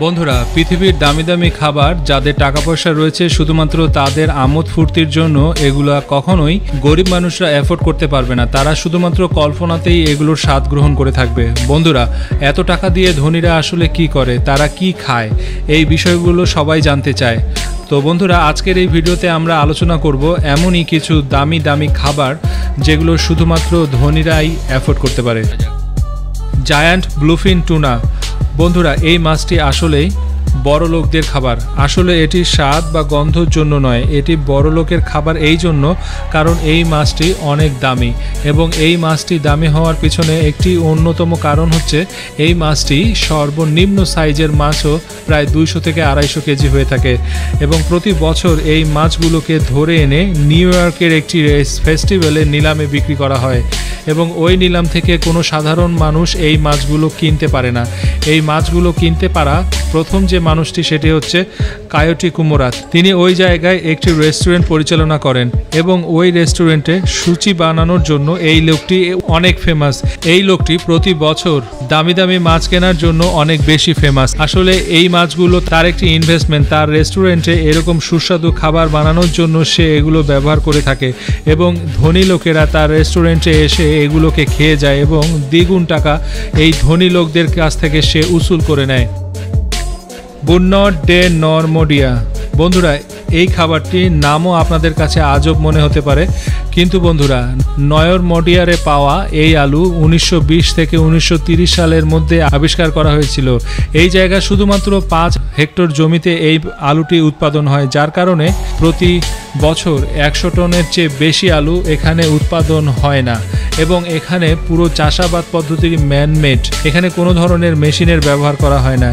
বন্ধুরা, পৃথিবীর দামি দামি খাবার যাদের টাকা পয়সা রয়েছে শুধুমাত্র তাদের আমোদ ফুর্তির জন্য এগুলা কখনোই গরিব মানুষরা অ্যাফোর্ড করতে পারবে না। তারা শুধুমাত্র কল্পনাতেই এগুলোর স্বাদ গ্রহণ করে থাকবে। বন্ধুরা, এত টাকা দিয়ে ধনীরা আসলে কি করে, তারা কি খায়, এই বিষয়গুলো সবাই জানতে চায়। তো বন্ধুরা, আজকের এই ভিডিওতে আমরা আলোচনা করব এমনই কিছু দামি দামি খাবার যেগুলো শুধুমাত্র ধনীরাই অ্যাফোর্ড করতে পারে। Giant bluefin tuna. বন্ধুরা, এই মাছটি আসলেই বড় লোকদের খাবার। আসলে এটি স্বাদ বা গন্ধর জন্য নয়, এটি বড় লোকের খাবার এই জন্য কারণ এই মাছটি অনেক দামি, এবং এই মাছটি দামি হওয়ার পিছনে একটি অন্যতম কারণ হচ্ছে এই মাছটি সর্বনিম্ন সাইজের মাছও প্রায় 200 থেকে 250 কেজি হয়ে থাকে, এবং প্রতি বছর এই মাছগুলোকে ধরে এনে নিউ ইয়র্কের একটি ফেস্টিভ্যালে নিলামে বিক্রি করা হয়, এবং ওই নিলাম থেকে কোনো সাধারণ মানুষ এই মাছগুলো কিনতে পারে না। এই মাছগুলো কিনতে পারা প্রথম যে মানুষটি সেটি হচ্ছে কায়োটি কুমোরা। তিনি ওই জায়গায় একটি রেস্টুরেন্ট পরিচালনা করেন, এবং ওই রেস্টুরেন্টে সূচি বানানোর জন্য এই লোকটি অনেক ফেমাস। এই লোকটি প্রতি বছর দামি দামি মাছ কেনার জন্য অনেক বেশি ফেমাস। আসলে এই মাছগুলো তার একটি ইনভেস্টমেন্ট। তার রেস্টুরেন্টে এরকম সুস্বাদু খাবার বানানোর জন্য সে এগুলো ব্যবহার করে থাকে, এবং ধনী লোকেরা তার রেস্টুরেন্টে এসে এগুলোকে খেয়ে যায়, এবং দ্বিগুণ টাকা এই ধনী লোকদের কাছ থেকে সে উসুল করে নেয়। বুনট ডে নরমোডিয়া। বন্ধুরা, এই খাবারটির নামও আপনাদের কাছে আজব মনে হতে পারে, কিন্তু বন্ধুরা, নরমোডিয়ারে পাওয়া এই আলু 1920 থেকে 1930 সালের মধ্যে আবিষ্কার করা হয়েছিল। এই জায়গায় শুধুমাত্র 5 হেক্টর জমিতে এই আলুটি উৎপাদন হয়, যার কারণে প্রতি বছর 100 টনের চেয়ে বেশি আলু এখানে উৎপাদন হয় না, এবং এখানে পুরো চাষাবাদ পদ্ধতি ম্যানমেড। এখানে কোনো ধরনের মেশিনের ব্যবহার করা হয় না।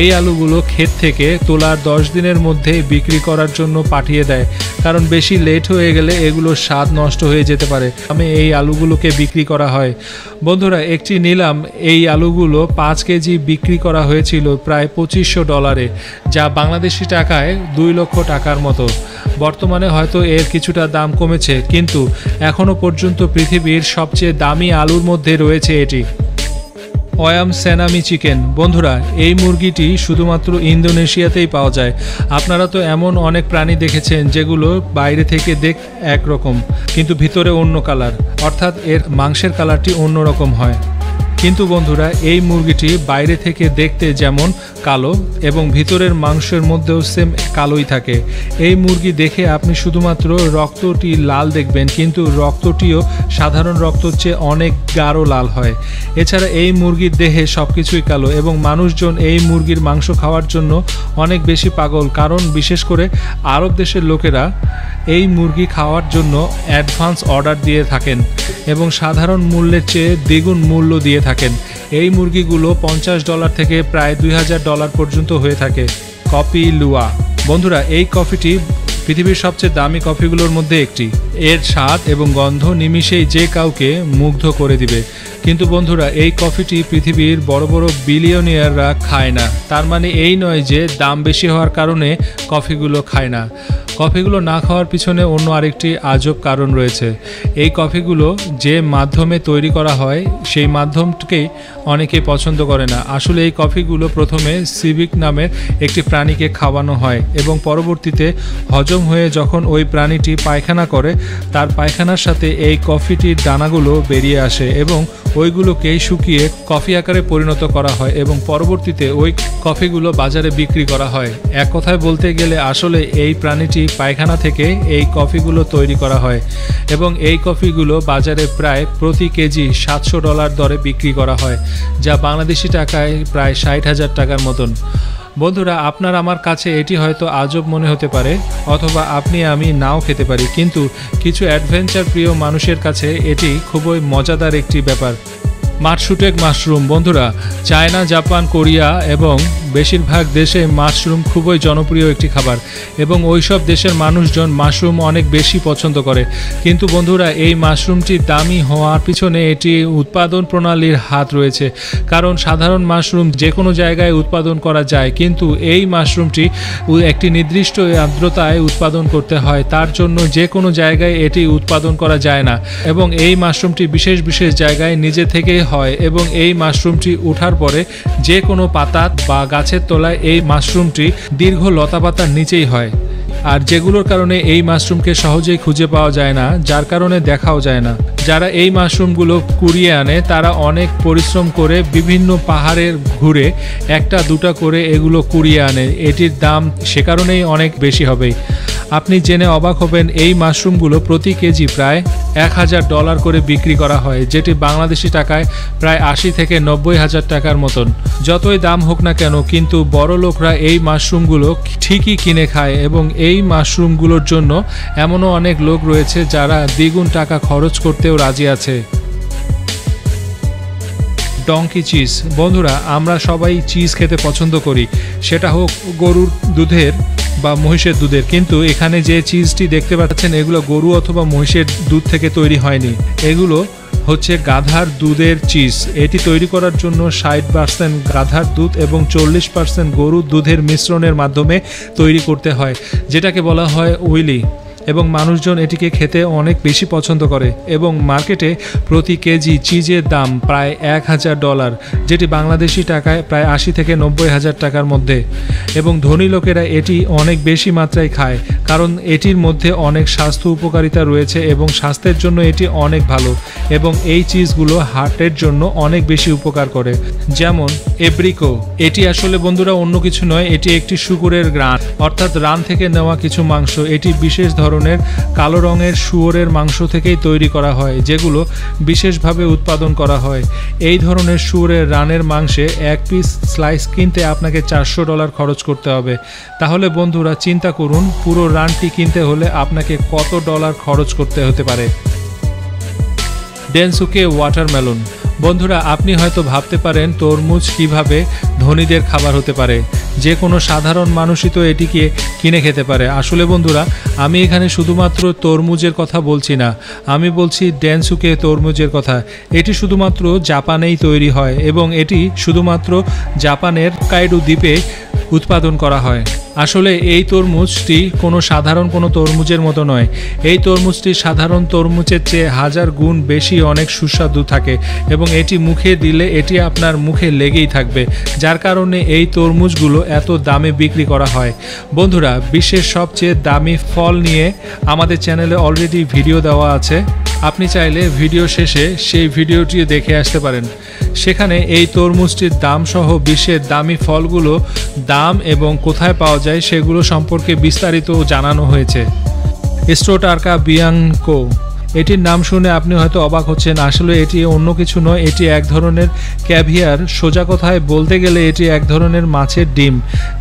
এই আলুগুলো ক্ষেত থেকে তোলার 10 দিনের মধ্যে বিক্রি করার জন্য পাঠিয়ে দেয়, কারণ বেশি লেট হয়ে গেলে এগুলোর স্বাদ নষ্ট হয়ে যেতে পারে। এই আলুগুলোকে বিক্রি করা হয়। বন্ধুরা, একটি নিলাম এই আলুগুলো 5 কেজি বিক্রি করা হয়েছিল প্রায় $2500, যা বাংলাদেশি টাকায় 2 লক্ষ টাকার মতো। বর্তমানে হয়তো এর কিছুটা দাম কমেছে, কিন্তু এখনও পর্যন্ত পৃথিবীর সবচেয়ে দামি আলুর মধ্যে রয়েছে এটি। ওয়াম সেনামি চিকেন। বন্ধুরা, এই মুরগিটি শুধুমাত্র ইন্দোনেশিয়াতেই পাওয়া যায়। আপনারা তো এমন অনেক প্রাণী দেখেছেন যেগুলো বাইরে থেকে একরকম, কিন্তু ভিতরে অন্য কালার, অর্থাৎ এর মাংসের কালারটি অন্যরকম হয়। কিন্তু বন্ধুরা, এই মুরগিটি বাইরে থেকে দেখতে যেমন কালো, এবং ভিতরের মাংসের মধ্যেও সেম কালোই থাকে। এই মুরগি দেখে আপনি শুধুমাত্র রক্তটি লাল দেখবেন, কিন্তু রক্তটিও সাধারণ রক্তর চেয়ে অনেক গাঢ় লাল হয়। এছাড়া এই মুরগির দেহে সব কিছুই কালো, এবং মানুষজন এই মুরগির মাংস খাওয়ার জন্য অনেক বেশি পাগল, কারণ বিশেষ করে আরব দেশের লোকেরা এই মুরগি খাওয়ার জন্য অ্যাডভান্স অর্ডার দিয়ে থাকেন, এবং সাধারণ মূল্যের চেয়ে দ্বিগুণ মূল্য দিয়ে থাকেন। এই মুরগিগুলো $50 থেকে প্রায় $2000 পর্যন্ত হয়ে থাকে। কফি লুয়া। বন্ধুরা, এই কফিটি পৃথিবীর সবচেয়ে দামি কফিগুলোর মধ্যে একটি। এর স্বাদ এবং গন্ধ নিমিষেই যে কাউকে মুগ্ধ করে দিবে। কিন্তু বন্ধুরা, এই কফিটি পৃথিবীর বড় বড় বিলিয়নিয়াররা খায় না। তার মানে এই নয় যে দাম বেশি হওয়ার কারণে কফিগুলো খায় না। কফিগুলো না খাওয়ার পিছনে অন্য আরেকটি আজব কারণ রয়েছে। এই কফিগুলো যে মাধ্যমে তৈরি করা হয় সেই মাধ্যমকেই অনেকে পছন্দ করে না। আসলে এই কফিগুলো প্রথমে সিভিক নামের একটি প্রাণীকে খাওয়ানো হয়, এবং পরবর্তীতে হজম হয়ে যখন ওই প্রাণীটি পায়খানা করে, তার পায়খানার সাথে এই কফিটির দানাগুলো বেরিয়ে আসে, এবং ওইগুলোকেই শুকিয়ে কফি আকারে পরিণত করা হয়, এবং পরবর্তীতে ওই কফিগুলো বাজারে বিক্রি করা হয়। এক কথায় বলতে গেলে আসলে এই প্রাণীটি পায়খানা থেকে এই কফিগুলো তৈরি করা হয়, এবং এই কফিগুলো বাজারে প্রায় প্রতি কেজি $700 দরে বিক্রি করা হয়, যা বাংলাদেশি টাকায় প্রায় 60,000 টাকার মতন। বন্ধুরা, আপনার আমার কাছে এটি হয়তো আজব মনে হতে পারে, অথবা আপনি আমি নাও খেতে পারি, কিন্তু কিছু অ্যাডভেঞ্চার প্রিয় মানুষের কাছে এটি খুবই মজাদার একটি ব্যাপার। মাটসুটেক মাশরুম। বন্ধুরা, চায়না, জাপান, কোরিয়া এবং বেশিরভাগ দেশে মাশরুম খুবই জনপ্রিয় একটি খাবার, এবং ওইসব দেশের মানুষজন মাশরুম অনেক বেশি পছন্দ করে। কিন্তু বন্ধুরা, এই মাশরুমটি দামি হওয়ার পিছনে এটি উৎপাদন প্রণালীর হাত রয়েছে, কারণ সাধারণ মাশরুম যে কোনো জায়গায় উৎপাদন করা যায়, কিন্তু এই মাশরুমটি একটি নির্দিষ্ট আর্দ্রতায় উৎপাদন করতে হয়। তার জন্য যে কোনো জায়গায় এটি উৎপাদন করা যায় না, এবং এই মাশরুমটি বিশেষ বিশেষ জায়গায় নিজে থেকে হয় এবং এই মাশরুমটি ওঠার পরে যে কোনো পাতা বা গাছের তলায় এই মাশরুমটি দীর্ঘ লতাপাতার নিচেই হয়, আর যেগুলোর কারণে এই মাশরুমকে সহজেই খুঁজে পাওয়া যায় না, যার কারণে দেখাও যায় না। যারা এই মাশরুমগুলো কুড়িয়ে আনে তারা অনেক পরিশ্রম করে বিভিন্ন পাহাড়ের ঘুরে একটা দুটা করে এগুলো কুড়িয়ে আনে, এটির দাম সে কারণেই অনেক বেশি হবে। আপনি জেনে অবাক হবেন এই মাশরুমগুলো প্রতি কেজি প্রায় $1000 করে বিক্রি করা হয়, যেটি বাংলাদেশি টাকায় প্রায় 80 থেকে 90,000 টাকার মতন। যতই দাম হোক না কেন কিন্তু বড় লোকরা এই মাশরুমগুলো ঠিকই কিনে খায় এবং এই মাশরুমগুলোর জন্য এমনও অনেক লোক রয়েছে যারা দ্বিগুণ টাকা খরচ করতেও রাজি আছে। Donkey cheese. বন্ধুরা, আমরা সবাই চিজ খেতে পছন্দ করি, সেটা হোক গরুর দুধের বা মহিষের দুধের, কিন্তু এখানে যে চিজটি দেখতে পাচ্ছেন এগুলো গরু অথবা মহিষের দুধ থেকে তৈরি হয়নি, এগুলো হচ্ছে গাধার দুধের চিজ। এটি তৈরি করার জন্য 60% গাধার দুধ এবং 40% গরুর দুধের মিশ্রণের মাধ্যমে তৈরি করতে হয়, যেটাকে বলা হয় উইলি, এবং মানুষজন এটিকে খেতে অনেক বেশি পছন্দ করে এবং মার্কেটে প্রতি কেজি চিজের দাম প্রায় $1000, যেটি বাংলাদেশি টাকায় প্রায় 80 থেকে 90,000 টাকার মধ্যে। এবং ধনী লোকেরা এটি অনেক বেশি মাত্রায় খায় কারণ এটির মধ্যে অনেক স্বাস্থ্য উপকারিতা রয়েছে এবং স্বাস্থ্যের জন্য এটি অনেক ভালো, এবং এই চিজগুলো হার্টের জন্য অনেক বেশি উপকার করে। যেমন এব্রিকো, এটি আসলে বন্ধুরা অন্য কিছু নয়, এটি একটি শুকুরের রান, অর্থাৎ রান থেকে নেওয়া কিছু মাংস। এটি বিশেষ ধরনের কালো রঙের শুয়োরের মাংস থেকেই তৈরি করা হয়, যেগুলো বিশেষভাবে উৎপাদন করা হয়। এই ধরনের শুয়োরের রানের মাংসে এক পিস স্লাইস কিনতে আপনাকে $400 খরচ করতে হবে। তাহলে বন্ধুরা চিন্তা করুন, পুরো রানটি কিনতে হলে আপনাকে কত ডলার খরচ করতে হতে পারে। ডেনসুকে ওয়াটারমেলন। বন্ধুরা, আপনি হয়তো ভাবতে পারেন তরমুজ কিভাবে ধনীদের খাবার হতে পারে, যে কোনো সাধারণ মানুষই তো এটিকে কিনে খেতে পারে। আসলে বন্ধুরা, আমি এখানে শুধুমাত্র তরমুজের কথা বলছি না, আমি বলছি ডেনসুকে তরমুজের কথা। এটি শুধুমাত্র জাপানেই তৈরি হয় এবং এটি শুধুমাত্র জাপানের হোক্কাইডো দ্বীপে উৎপাদন করা হয়। আসলে এই তরমুজটি কোনো সাধারণ কোনো তরমুজের মতো নয়, এই তরমুজটি সাধারণ তরমুজের চেয়ে 1000 গুণ বেশি অনেক সুস্বাদু থাকে এবং এটি মুখে দিলে এটি আপনার মুখে লেগেই থাকবে, যার কারণে এই তরমুজগুলো এত দামে বিক্রি করা হয়। বন্ধুরা, বিশ্বের সবচেয়ে দামি ফল নিয়ে আমাদের চ্যানেলে অলরেডি ভিডিও দেওয়া আছে, আপনি চাইলে ভিডিও শেষে সেই ভিডিওটি দেখে আসতে পারেন। সেখানে এই তরমুজটির দাম সহ বিশ্বের দামি ফলগুলো দাম এবং কোথায় পাওয়া যায় সেগুলো সম্পর্কে বিস্তারিত জানানো হয়েছে। স্ট্রোটার্কা বিয়াঙ্কো, এটির নাম শুনে আপনি হয়তো অবাক হচ্ছেন, আসলে এটি অন্য কিছু নয়, এটি এক ধরনের ক্যাভিয়ার। সোজা কথায় বলতে গেলে এটি এক ধরনের মাছের ডিম,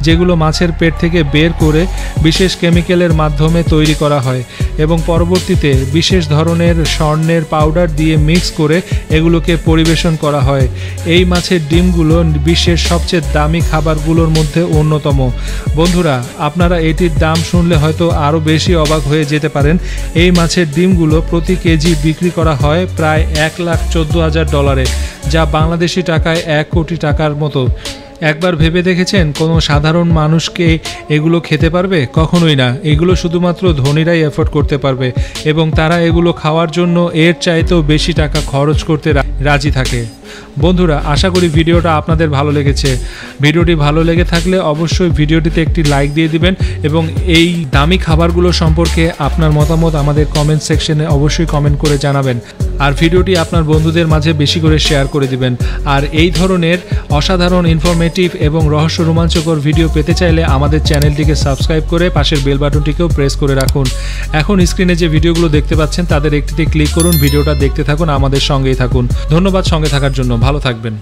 যেগুলো মাছের পেট থেকে বের করে বিশেষ কেমিক্যালের মাধ্যমে তৈরি করা হয় এবং পরবর্তীতে বিশেষ ধরনের স্বর্ণের পাউডার দিয়ে মিক্স করে এগুলোকে পরিবেশন করা হয়। এই মাছের ডিমগুলো বিশ্বের সবচেয়ে দামি খাবারগুলোর মধ্যে অন্যতম। বন্ধুরা, আপনারা এটির দাম শুনলে হয়তো আরও বেশি অবাক হয়ে যেতে পারেন। এই মাছের ডিমগুলো প্রতি কেজি বিক্রি করা হয় প্রায় $1,14,000, যা বাংলাদেশি টাকায় 1 কোটি টাকার মতো। একবার ভেবে দেখেছেন কোনো সাধারণ মানুষকে এগুলো খেতে পারবে? কখনোই না। এগুলো শুধুমাত্র ধনীরাই এফোর্ড করতে পারবে এবং তারা এগুলো খাওয়ার জন্য এর চাইতেও বেশি টাকা খরচ করতে রাজি থাকে। বন্ধুরা, আশা করি ভিডিওটা আপনাদের ভালো লেগেছে। ভিডিওটি ভালো লেগে থাকলে অবশ্যই ভিডিওটিতে একটি লাইক দিয়ে দিবেন এবং এই দামি খাবারগুলো সম্পর্কে আপনার মতামত আমাদের কমেন্ট সেকশনে অবশ্যই কমেন্ট করে জানাবেন। আর ভিডিওটি আপনার বন্ধুদের মাঝে বেশি করে শেয়ার করে দিবেন। আর এই ধরনের অসাধারণ ইনফরমেটিভ এবং রহস্য রোমাঞ্চকর ভিডিও পেতে চাইলে আমাদের চ্যানেলটিকে সাবস্ক্রাইব করে পাশের বেল বাটনটিকেও প্রেস করে রাখুন। এখন স্ক্রিনে যে ভিডিওগুলো দেখতে পাচ্ছেন তাদের একটিতে ক্লিক করুন, ভিডিওটা দেখতে থাকুন, আমাদের সঙ্গেই থাকুন। ধন্যবাদ সঙ্গে থাকার জন্য, ভালো থাকবেন।